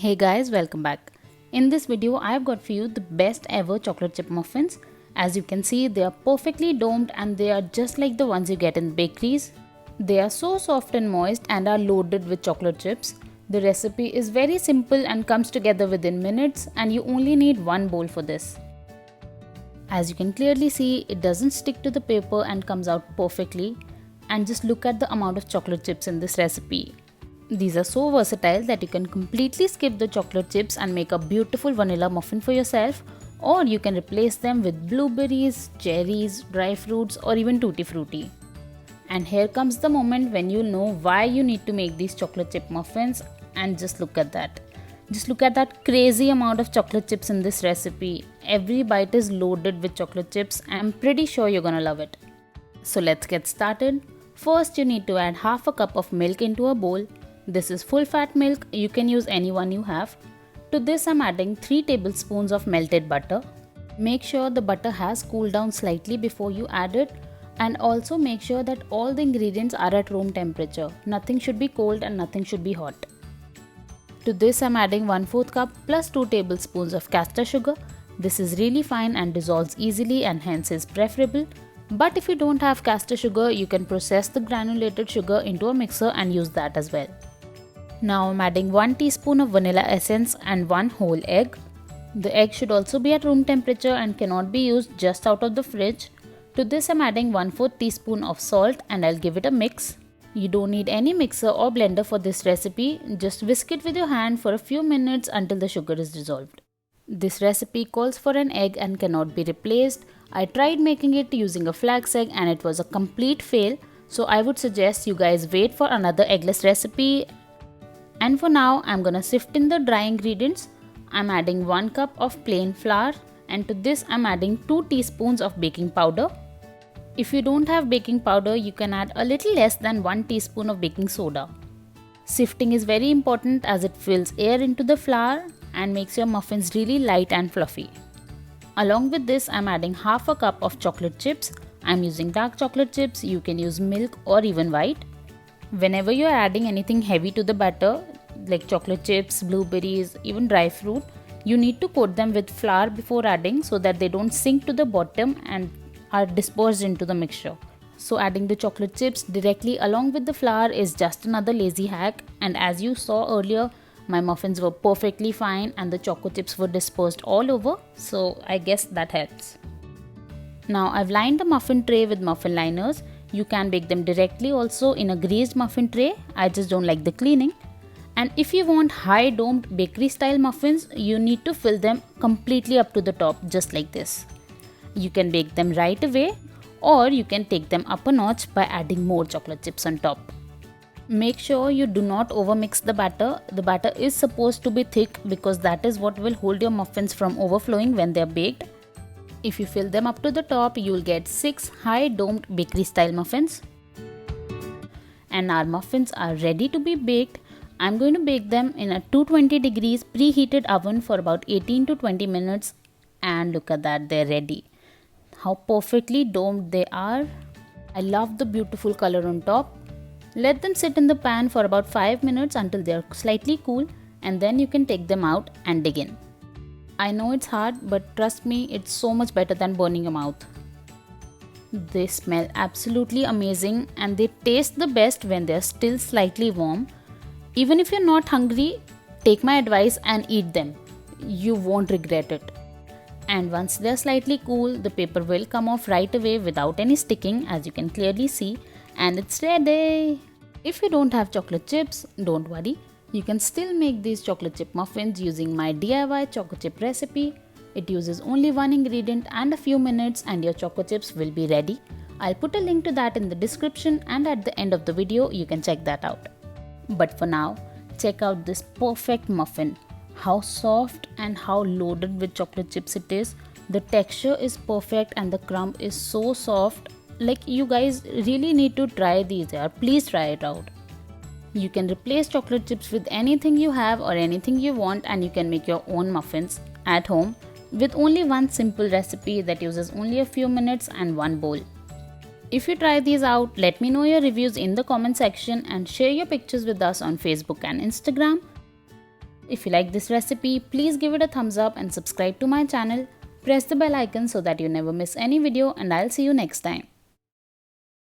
Hey guys, welcome back. In this video, I have got for you the best ever chocolate chip muffins. As you can see, they are perfectly domed and they are just like the ones you get in bakeries. They are so soft and moist and are loaded with chocolate chips. The recipe is very simple and comes together within minutes, and you only need one bowl for this. As you can clearly see, it doesn't stick to the paper and comes out perfectly. And just look at the amount of chocolate chips in this recipe. These are so versatile that you can completely skip the chocolate chips and make a beautiful vanilla muffin for yourself, or you can replace them with blueberries, cherries, dry fruits, or even tutti frutti. And here comes the moment when you'll know why you need to make these chocolate chip muffins, and just look at that. Just look at that crazy amount of chocolate chips in this recipe. Every bite is loaded with chocolate chips. I'm pretty sure you're gonna love it. So let's get started. First, you need to add half a cup of milk into a bowl. This is full fat milk, you can use any one you have. To this I'm adding 3 tablespoons of melted butter. Make sure the butter has cooled down slightly before you add it, and also make sure that all the ingredients are at room temperature. Nothing should be cold and nothing should be hot. To this I'm adding 1/4 cup plus 2 tablespoons of castor sugar. This is really fine and dissolves easily and hence is preferable. But if you don't have castor sugar, you can process the granulated sugar into a mixer and use that as well. Now I'm adding 1 teaspoon of vanilla essence and 1 whole egg. The egg should also be at room temperature and cannot be used just out of the fridge. To this I'm adding 1/4 teaspoon of salt and I'll give it a mix. You don't need any mixer or blender for this recipe, just whisk it with your hand for a few minutes until the sugar is dissolved. This recipe calls for an egg and cannot be replaced. I tried making it using a flax egg and it was a complete fail, so I would suggest you guys wait for another eggless recipe. And for now, I'm gonna sift in the dry ingredients. I'm adding 1 cup of plain flour, and to this I'm adding 2 teaspoons of baking powder. If you don't have baking powder, you can add a little less than 1 teaspoon of baking soda. Sifting is very important as it fills air into the flour and makes your muffins really light and fluffy. Along with this, I'm adding half a cup of chocolate chips. I'm using dark chocolate chips, you can use milk or even white. Whenever you're adding anything heavy to the batter, like chocolate chips, blueberries, even dry fruit, you need to coat them with flour before adding so that they don't sink to the bottom and are dispersed into the mixture. So adding the chocolate chips directly along with the flour is just another lazy hack, and as you saw earlier, my muffins were perfectly fine and the chocolate chips were dispersed all over, so I guess that helps. Now I've lined the muffin tray with muffin liners. You can bake them directly also in a greased muffin tray. I just don't like the cleaning. And if you want high domed bakery style muffins, you need to fill them completely up to the top just like this. You can bake them right away, or you can take them up a notch by adding more chocolate chips on top. Make sure you do not overmix the batter. The batter is supposed to be thick because that is what will hold your muffins from overflowing when they are baked. If you fill them up to the top, you will get 6 high domed bakery style muffins. And our muffins are ready to be baked. I'm going to bake them in a 220 degrees preheated oven for about 18 to 20 minutes. And look at that, they're ready. How perfectly domed they are. I love the beautiful color on top. Let them sit in the pan for about 5 minutes until they're slightly cool, and then you can take them out and dig in. I know it's hard, but trust me, it's so much better than burning your mouth. They smell absolutely amazing and they taste the best when they're still slightly warm. Even if you're not hungry, take my advice and eat them. You won't regret it. And once they're slightly cool, the paper will come off right away without any sticking, as you can clearly see, and it's ready. If you don't have chocolate chips, don't worry. You can still make these chocolate chip muffins using my DIY chocolate chip recipe. It uses only one ingredient and a few minutes and your chocolate chips will be ready. I'll put a link to that in the description, and at the end of the video you can check that out. But for now, check out this perfect muffin. How soft and how loaded with chocolate chips it is. The texture is perfect and the crumb is so soft. Like, you guys really need to try these here. Please try it out. You can replace chocolate chips with anything you have or anything you want, and you can make your own muffins at home with only one simple recipe that uses only a few minutes and one bowl. If you try these out, let me know your reviews in the comment section and share your pictures with us on Facebook and Instagram. If you like this recipe, please give it a thumbs up and subscribe to my channel. Press the bell icon so that you never miss any video, and I'll see you next time.